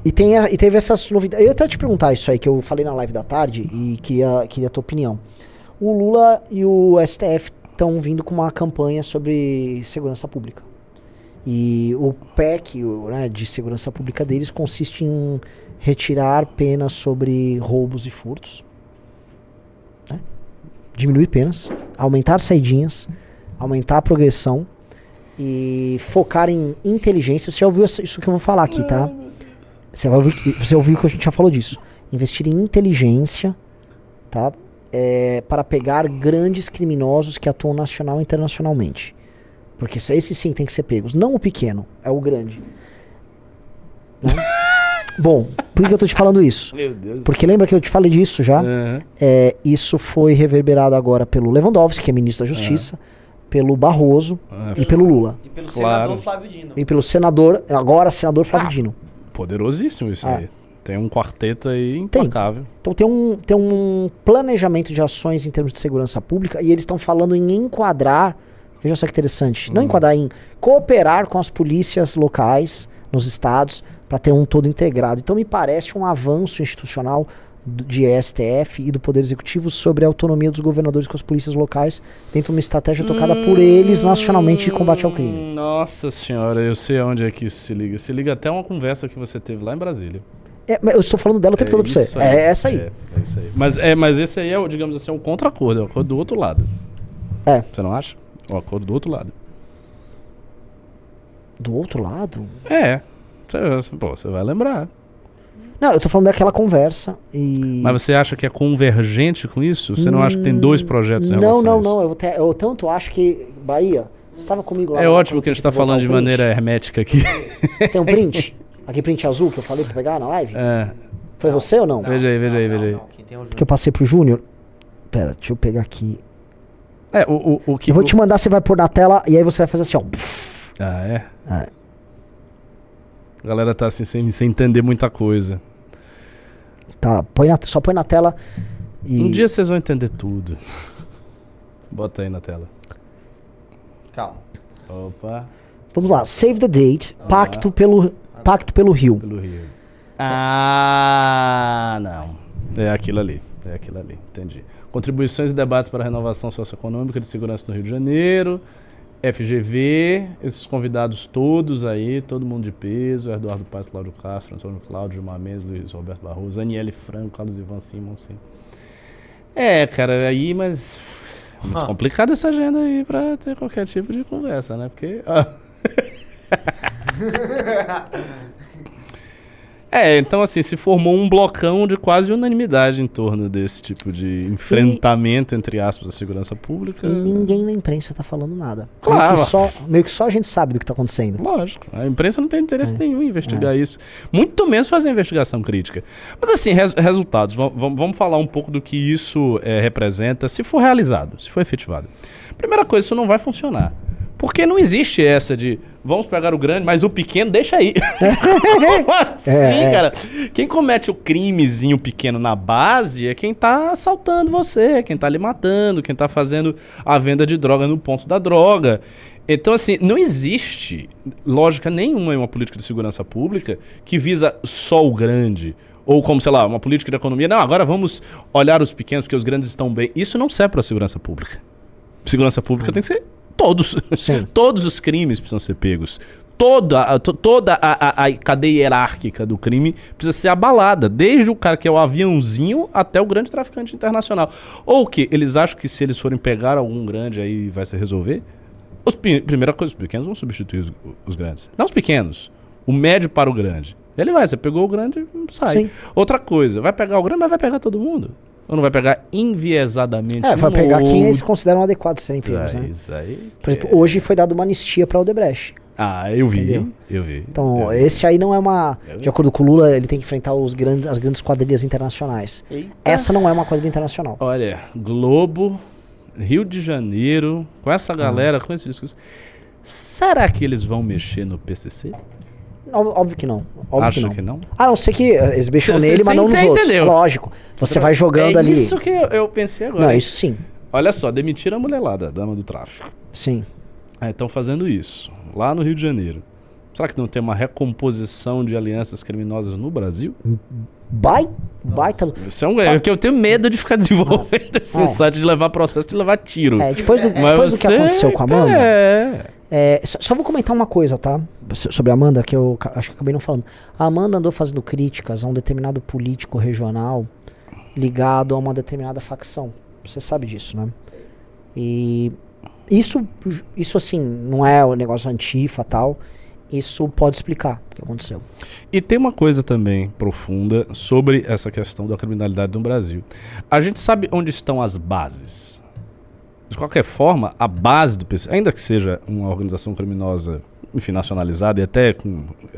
E teve essas novidades. Eu ia até te perguntar isso aí, que eu falei na live da tarde e queria a tua opinião. O Lula e o STF estão vindo com uma campanha sobre segurança pública. E o PEC, né, de segurança pública deles consiste em retirar penas sobre roubos e furtos, né? Diminuir penas, aumentar saidinhas, aumentar a progressão e focar em inteligência. Você já ouviu isso que eu vou falar aqui, tá? Você ouviu que a gente já falou disso. Investir em inteligência, tá? Para pegar grandes criminosos que atuam nacional e internacionalmente. Porque esses sim tem que ser pegos. Não o pequeno, é o grande. Né? Bom, por que eu tô te falando isso? Meu Deus. Porque lembra que eu te falei disso já? Uhum. Isso foi reverberado agora pelo Lewandowski, que é ministro da Justiça, pelo Barroso e pelo Lula. E pelo senador Flávio Dino. E pelo senador, agora senador Flávio Dino. Poderosíssimo isso aí. Tem um quarteto aí implacável. Então tem um planejamento de ações em termos de segurança pública e eles estão falando em enquadrar, veja só que interessante, não enquadrar, em cooperar com as polícias locais nos estados para ter um todo integrado. Então me parece um avanço institucional de STF e do Poder Executivo sobre a autonomia dos governadores com as polícias locais dentro de uma estratégia tocada por eles nacionalmente de combate ao crime. Nossa senhora, eu sei onde é que isso se liga. Se liga até uma conversa que você teve lá em Brasília. Eu estou falando dela o tempo todo pra você. É essa aí. É isso aí. Mas esse aí é, digamos assim, um contra-acordo. É o acordo do outro lado. Você não acha? O acordo do outro lado. Do outro lado? Você vai lembrar. Não, eu tô falando daquela conversa e... Mas você acha que é convergente com isso? Você não acha que tem dois projetos em relação a isso? Não. Eu tanto acho que... Bahia, você estava comigo lá... É ótimo que a gente está falando de maneira hermética aqui. Você tem um print? Aquele print azul que eu falei pra pegar na live? Foi você ou não? Veja aí. Porque eu passei pro Júnior. Pera, deixa eu pegar aqui. O que eu vou te mandar, você vai pôr na tela e aí você vai fazer assim, ó. A galera tá assim sem entender muita coisa. Tá, só põe na tela e... Um dia vocês vão entender tudo. Bota aí na tela. Calma. Opa. Vamos lá, save the date, pacto pelo Rio. Não. É aquilo ali, entendi. Contribuições e debates para a renovação socioeconômica de segurança no Rio de Janeiro, FGV, esses convidados todos aí, todo mundo de peso, Eduardo Paes, Cláudio Castro, Antônio Cláudio, Gilmar Mendes, Luiz Roberto Barroso, Aniele Franco, Carlos Ivan Simon, sim. Cara, aí, mas... É muito complicado essa agenda aí pra ter qualquer tipo de conversa, né? Porque... então assim, se formou um blocão de quase unanimidade em torno desse tipo de enfrentamento, entre aspas, da segurança pública. E ninguém na imprensa tá falando nada. Claro. Meio que só a gente sabe do que tá acontecendo. Lógico. A imprensa não tem interesse nenhum em investigar isso. Muito menos fazer investigação crítica. Mas assim, resultados. Vamos falar um pouco do que isso representa, se for realizado, se for efetivado. Primeira coisa, isso não vai funcionar. Porque não existe essa de vamos pegar o grande, mas o pequeno deixa aí. Como assim, cara? Quem comete o crimezinho pequeno na base é quem tá assaltando você, quem tá lhe matando, quem tá fazendo a venda de droga no ponto da droga. Então, assim, não existe lógica nenhuma em uma política de segurança pública que visa só o grande. Ou como, sei lá, uma política de economia. Não, agora vamos olhar os pequenos, porque os grandes estão bem. Isso não serve para segurança pública. Segurança pública tem que ser todos. Todos os crimes precisam ser pegos. Toda a cadeia hierárquica do crime precisa ser abalada. Desde o cara que é o aviãozinho até o grande traficante internacional. Ou o quê? Eles acham que se eles forem pegar algum grande aí vai se resolver? Primeira coisa, os pequenos vão substituir os grandes. Não os pequenos. O médio para o grande. Ele vai, você pegou o grande, sai. Sim. Outra coisa, vai pegar o grande, mas vai pegar todo mundo. Ou não vai pegar enviesadamente vai pegar quem eles consideram adequados serem pegos, né? Isso aí. Por exemplo, hoje foi dada uma anistia para o Odebrecht. Eu vi. Então, esse aí não é uma... De acordo com o Lula, ele tem que enfrentar as grandes quadrilhas internacionais. Eita. Essa não é uma quadrilha internacional. Olha, Globo, Rio de Janeiro, com essa galera, com esse discurso. Será que eles vão mexer no PCC? Óbvio que não. Acho que não. A não ser que eles mexam nele, mas não nos outros. Entendeu. Lógico. Você vai jogando ali. É isso que eu pensei agora. Não, isso sim. Olha só, demitiram a mulher lá, da dama do tráfico. Sim. Estão fazendo isso, lá no Rio de Janeiro. Será que não tem uma recomposição de alianças criminosas no Brasil? Baita. Isso é que eu tenho medo de ficar desenvolvendo esse insight, de levar processo, de levar tiro. Depois do que aconteceu com a Amanda... só vou comentar uma coisa, tá? Sobre a Amanda, que eu acho que acabei não falando. A Amanda andou fazendo críticas a um determinado político regional ligado a uma determinada facção. Você sabe disso, né? E isso assim, não é o negócio antifa e tal. Isso pode explicar o que aconteceu. E tem uma coisa também profunda sobre essa questão da criminalidade no Brasil. A gente sabe onde estão as bases. De qualquer forma, a base do PCC, ainda que seja uma organização criminosa, enfim, nacionalizada e até,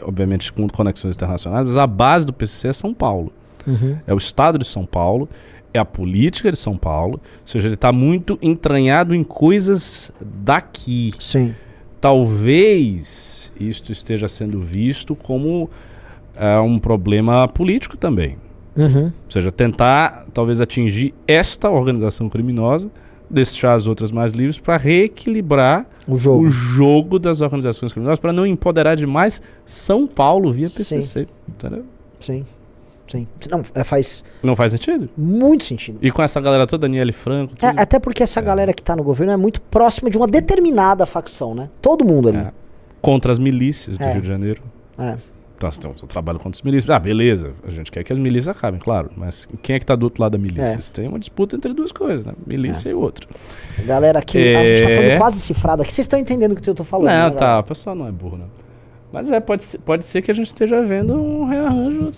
obviamente, com conexões internacionais, mas a base do PCC é São Paulo. Uhum. É o estado de São Paulo, é a política de São Paulo, ou seja, ele está muito entranhado em coisas daqui. Sim. Talvez isto esteja sendo visto como um problema político também. Uhum. Ou seja, tentar talvez atingir esta organização criminosa, deixar as outras mais livres para reequilibrar o jogo das organizações criminosas, para não empoderar demais São Paulo via PCC. Sim. Entendeu? Sim. Não faz sentido? Muito sentido. E com essa galera toda, Daniele Franco... Tudo... até porque essa galera que tá no governo é muito próxima de uma determinada facção, né? Todo mundo ali. Contra as milícias do Rio de Janeiro. Então, eu trabalho contra as milícias. Beleza, a gente quer que as milícias acabem, claro. Mas quem é que tá do outro lado da milícia? Tem uma disputa entre duas coisas, né? Milícia e outra. Galera, aqui, a gente tá falando quase cifrado aqui. Vocês estão entendendo o que eu tô falando? Não, né, tá. O pessoal não é burro, não. Mas pode ser que a gente esteja vendo um rearranjo.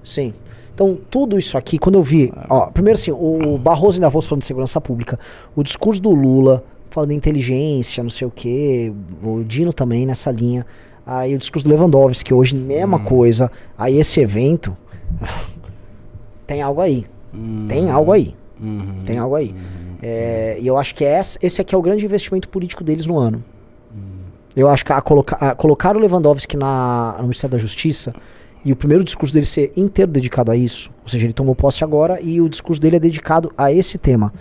Sim. Então, tudo isso aqui, quando eu vi... primeiro assim, o Barroso e Davos falando de segurança pública, o discurso do Lula falando de inteligência, não sei o quê, o Dino também nessa linha, aí o discurso do Lewandowski, que hoje mesma coisa, aí esse evento, tem algo aí. Tem algo aí. Tem algo aí. E eu acho que esse aqui é o grande investimento político deles no ano. Eu acho que colocar o Lewandowski no Ministério da Justiça... E o primeiro discurso dele ser inteiro dedicado a isso, ou seja, ele tomou posse agora e o discurso dele é dedicado a esse tema.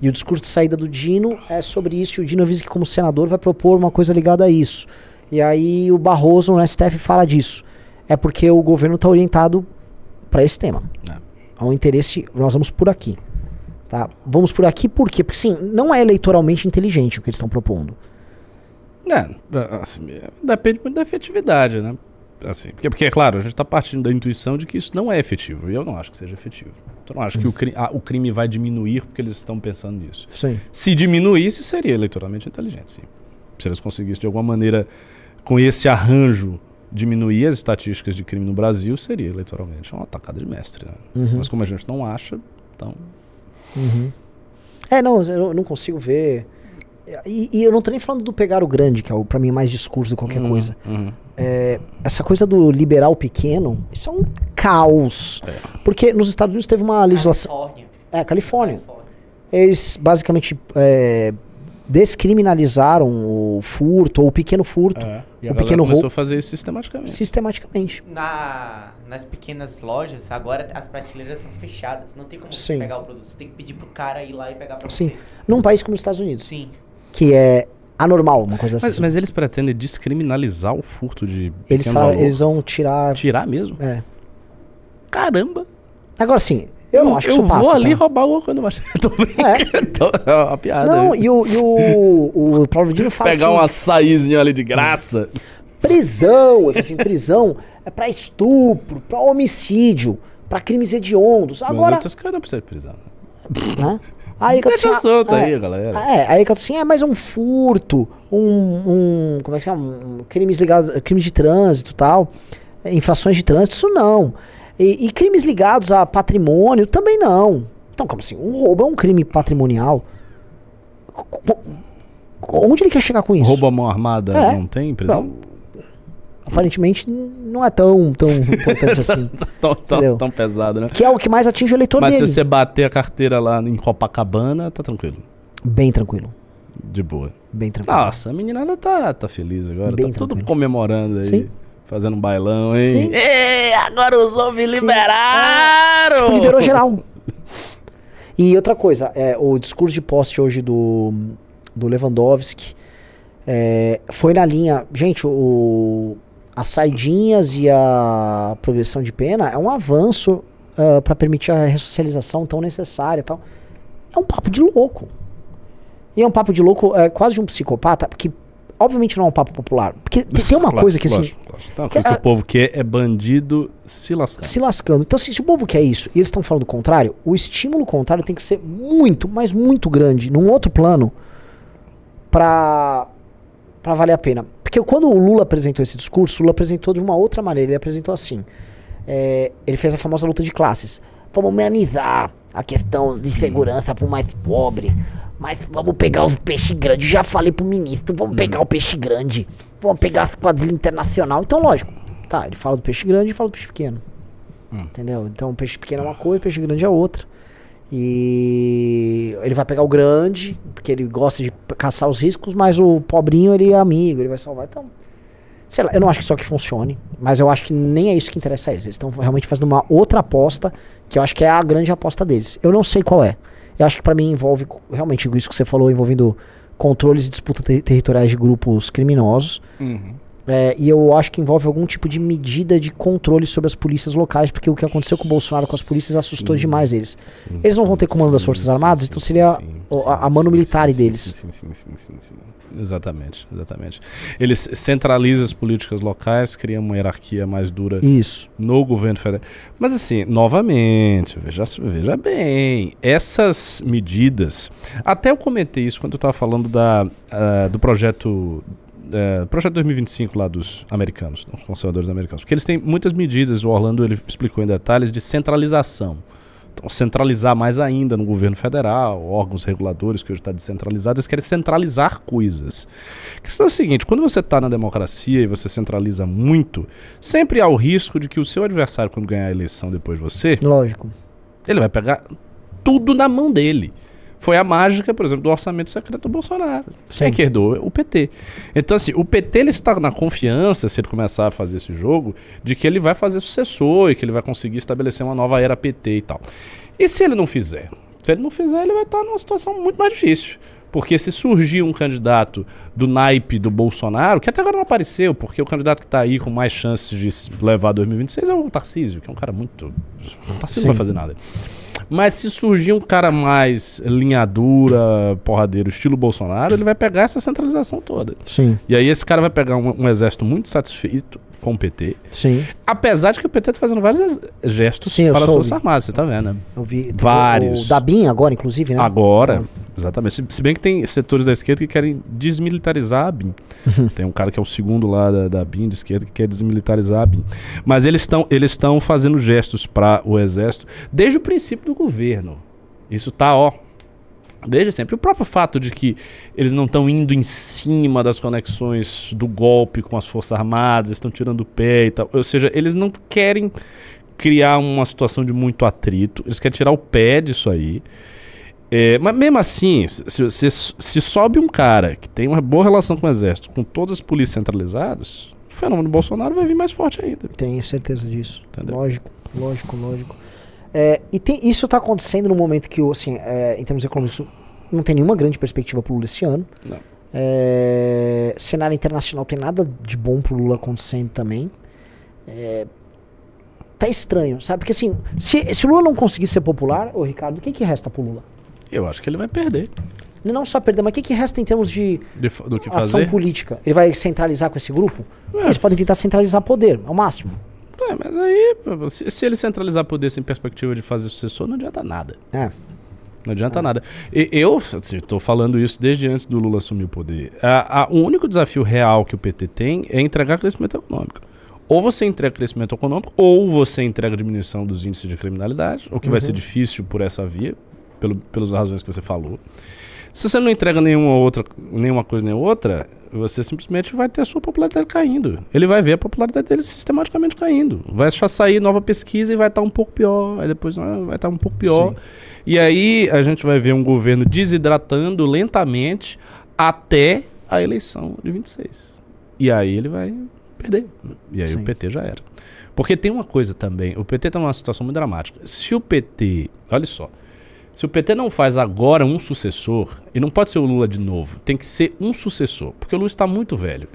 E o discurso de saída do Dino é sobre isso, e o Dino avisa que como senador vai propor uma coisa ligada a isso. E aí o Barroso no STF fala disso. É porque o governo está orientado para esse tema. Há um interesse, nós vamos por aqui. Tá? Vamos por aqui por quê? Porque sim, não é eleitoralmente inteligente o que eles estão propondo. Assim, depende muito da efetividade, né? Assim, porque, é claro, a gente está partindo da intuição de que isso não é efetivo. E eu não acho que seja efetivo. Então, eu não acho que o crime vai diminuir porque eles estão pensando nisso. Sim. Se diminuísse, seria eleitoralmente inteligente, sim. Se eles conseguissem, de alguma maneira, com esse arranjo, diminuir as estatísticas de crime no Brasil, seria eleitoralmente uma atacada de mestre. Né? Mas como a gente não acha, então... Não, eu não consigo ver... E eu não tô nem falando do pegar o grande, que é pra mim mais discurso do que qualquer coisa. Essa coisa do liberal pequeno, isso é um caos. Porque nos Estados Unidos teve uma legislação... Califórnia. Eles basicamente descriminalizaram o furto, ou o pequeno furto. E a o pequeno começou roubo. A fazer isso sistematicamente. Nas pequenas lojas, agora as prateleiras são fechadas. Não tem como você pegar o produto. Você tem que pedir pro cara ir lá e pegar pra você. Num país como os Estados Unidos. Sim. Que é anormal, uma coisa assim. Mas eles pretendem descriminalizar o furto de eles vão tirar... Tirar mesmo? Caramba! Agora sim, eu não acho que isso passa. Eu vou ali roubar alguma coisa, mas tô brincando. É uma piada. Não, e o Paulo Dino fala pegar um açaizinho ali de graça. Prisão, assim, prisão é pra estupro, pra homicídio, pra crimes hediondos. Agora... Mas outras caras não precisam de prisão. Né? Aí, deixa solto aí, galera. Aí que eu tô assim, mas um furto, como é que chama? Crimes de trânsito e tal, infrações de trânsito, isso não. E crimes ligados a patrimônio também não. Então, como assim? Um roubo é um crime patrimonial. Onde ele quer chegar com isso? Roubo à mão armada não tem prisão? Não. Aparentemente não é tão importante assim. tão pesado, né? Que é o que mais atinge o eleitor dele. Mas se você bater a carteira lá em Copacabana, tá tranquilo. Bem tranquilo. De boa. Bem tranquilo. Nossa, a meninada tá feliz agora. Bem tá tranquilo. Tudo comemorando aí. Sim. Fazendo um bailão, hein? Sim. Ei, agora os homens liberaram! Tipo, liberou geral. E outra coisa, o discurso de posse hoje do Lewandowski foi na linha... Gente, as saidinhas e a progressão de pena é um avanço para permitir a ressocialização tão necessária e tal. É um papo de louco. E é um papo de louco quase de um psicopata, porque obviamente não é um papo popular. Porque tem uma coisa que assim... Então, o que o povo quer é bandido se lascando. Se lascando. Então, assim, se o povo quer isso e eles estão falando o contrário, o estímulo contrário tem que ser muito, mas muito grande, num outro plano, pra valer a pena. Porque quando o Lula apresentou esse discurso, o Lula apresentou de uma outra maneira. Ele apresentou assim. Ele fez a famosa luta de classes. Vamos minimizar a questão de segurança pro mais pobre. Mas vamos pegar os peixes grandes. Já falei pro ministro, vamos pegar o peixe grande. Vamos pegar as quadrilhas internacional. Então, lógico. Tá, ele fala do peixe grande e fala do peixe pequeno. Entendeu? Então, o peixe pequeno é uma coisa, o peixe grande é outra. E ele vai pegar o grande, porque ele gosta de caçar os riscos, mas o pobrinho, ele é amigo, ele vai salvar. Então, sei lá, eu não acho que isso aqui funcione, mas eu acho que nem é isso que interessa a eles. Eles estão realmente fazendo uma outra aposta, que eu acho que é a grande aposta deles. Eu não sei qual é. Eu acho que pra mim envolve realmente isso que você falou, envolvendo controles e disputas territoriais de grupos criminosos. E eu acho que envolve algum tipo de medida de controle sobre as polícias locais, porque o que aconteceu com o Bolsonaro com as polícias assustou demais eles. Eles não vão ter comando das Forças Armadas, então seria a mano militar deles. Sim. Exatamente. Eles centralizam as políticas locais, criam uma hierarquia mais dura no governo federal. Mas assim, novamente, veja bem, essas medidas... Até eu comentei isso quando eu estava falando do projeto 2025 lá dos americanos, dos conservadores americanos. Porque eles têm muitas medidas, o Orlando ele explicou em detalhes, de centralização. Então, centralizar mais ainda no governo federal, órgãos reguladores que hoje está descentralizado, eles querem centralizar coisas. A questão é a seguinte, quando você está na democracia e você centraliza muito, sempre há o risco de que o seu adversário, quando ganhar a eleição depois de você, ele vai pegar tudo na mão dele. Foi a mágica, por exemplo, do orçamento secreto do Bolsonaro. Quem é que herdou? O PT. Então, assim, o PT ele está na confiança, se ele começar a fazer esse jogo, de que ele vai fazer sucessor e que ele vai conseguir estabelecer uma nova era PT e tal. E se ele não fizer? Se ele não fizer, ele vai estar numa situação muito mais difícil. Porque se surgir um candidato do naipe do Bolsonaro, que até agora não apareceu, porque o candidato que está aí com mais chances de levar 2026 é o Tarcísio, que é um cara muito... O Tarcísio não vai fazer nada. Mas se surgir um cara mais linha dura, porradeiro, estilo Bolsonaro, ele vai pegar essa centralização toda. E aí esse cara vai pegar um exército muito satisfeito com o PT. Apesar de que o PT está fazendo vários gestos para as Forças Armadas, você está vendo, né? Eu vi vários. O da BIM agora, inclusive, né? Agora, exatamente. Se bem que tem setores da esquerda que querem desmilitarizar a BIM. Tem um cara que é o segundo lá da BIM de esquerda que quer desmilitarizar a BIM. Mas eles estão fazendo gestos para o exército desde o princípio do governo. Isso tá, desde sempre. O próprio fato de que eles não estão indo em cima das conexões do golpe com as Forças Armadas, estão tirando o pé e tal. Ou seja, eles não querem criar uma situação de muito atrito, eles querem tirar o pé disso aí. Mas mesmo assim, se sobe um cara que tem uma boa relação com o exército, com todas as polícias centralizadas, o fenômeno do Bolsonaro vai vir mais forte ainda. Tenho certeza disso. Entendeu? Lógico. Isso está acontecendo no momento que, assim, em termos econômicos, não tem nenhuma grande perspectiva para o Lula esse ano. Não. Cenário internacional tem nada de bom para o Lula acontecendo também. Tá estranho, sabe? Porque assim, se o Lula não conseguir ser popular, Ricardo, o que resta pro Lula? Eu acho que ele vai perder. Não só perder, mas o que resta em termos de do que ação fazer? política? Ele vai centralizar com esse grupo? Eles podem tentar centralizar poder, ao máximo. Mas aí, se ele centralizar poder sem perspectiva de fazer sucessor, não adianta nada. Não adianta nada. Eu estou falando isso desde antes do Lula assumir o poder. O único desafio real que o PT tem é entregar crescimento econômico. Ou você entrega crescimento econômico, ou você entrega diminuição dos índices de criminalidade, o que vai ser difícil por essa via, pelas razões que você falou. Se você não entrega nenhuma coisa nem outra, você simplesmente vai ter a sua popularidade caindo. Ele vai ver a popularidade dele sistematicamente caindo. Vai deixar sair nova pesquisa e vai estar um pouco pior. Aí depois vai estar um pouco pior. E aí a gente vai ver um governo desidratando lentamente até a eleição de 26. E aí ele vai perder. E aí o PT já era. Porque tem uma coisa também. O PT está numa situação muito dramática. Se o PT... Olha só. Se o PT não faz agora um sucessor, e não pode ser o Lula de novo, tem que ser um sucessor, porque o Lula está muito velho.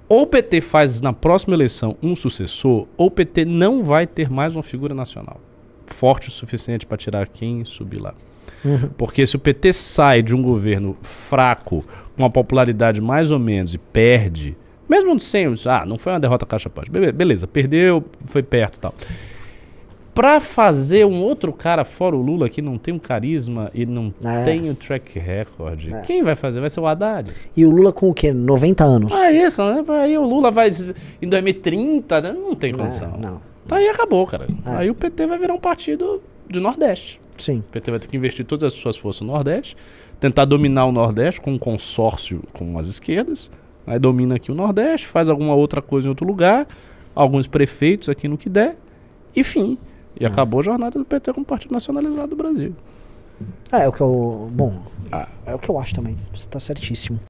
Ou o PT faz na próxima eleição um sucessor, ou o PT não vai ter mais uma figura nacional forte o suficiente para tirar quem subir lá. Porque se o PT sai de um governo fraco, com uma popularidade mais ou menos, e perde, mesmo sem, não foi uma derrota caixa-paz, beleza, perdeu, foi perto e tal. Pra fazer um outro cara fora o Lula que não tem um carisma e não tem o track record, quem vai fazer? Vai ser o Haddad. E o Lula com o quê? 90 anos. Isso, né? Aí o Lula vai em 2030, não tem condição. Não. Aí acabou, cara. Aí o PT vai virar um partido de Nordeste. Sim. O PT vai ter que investir todas as suas forças no Nordeste, tentar dominar o Nordeste com um consórcio com as esquerdas, aí domina aqui o Nordeste, faz alguma outra coisa em outro lugar, alguns prefeitos aqui no que der, e fim. E acabou a jornada do PT como partido nacionalizado do Brasil. É o que eu... Bom, é o que eu acho também. Você tá certíssimo.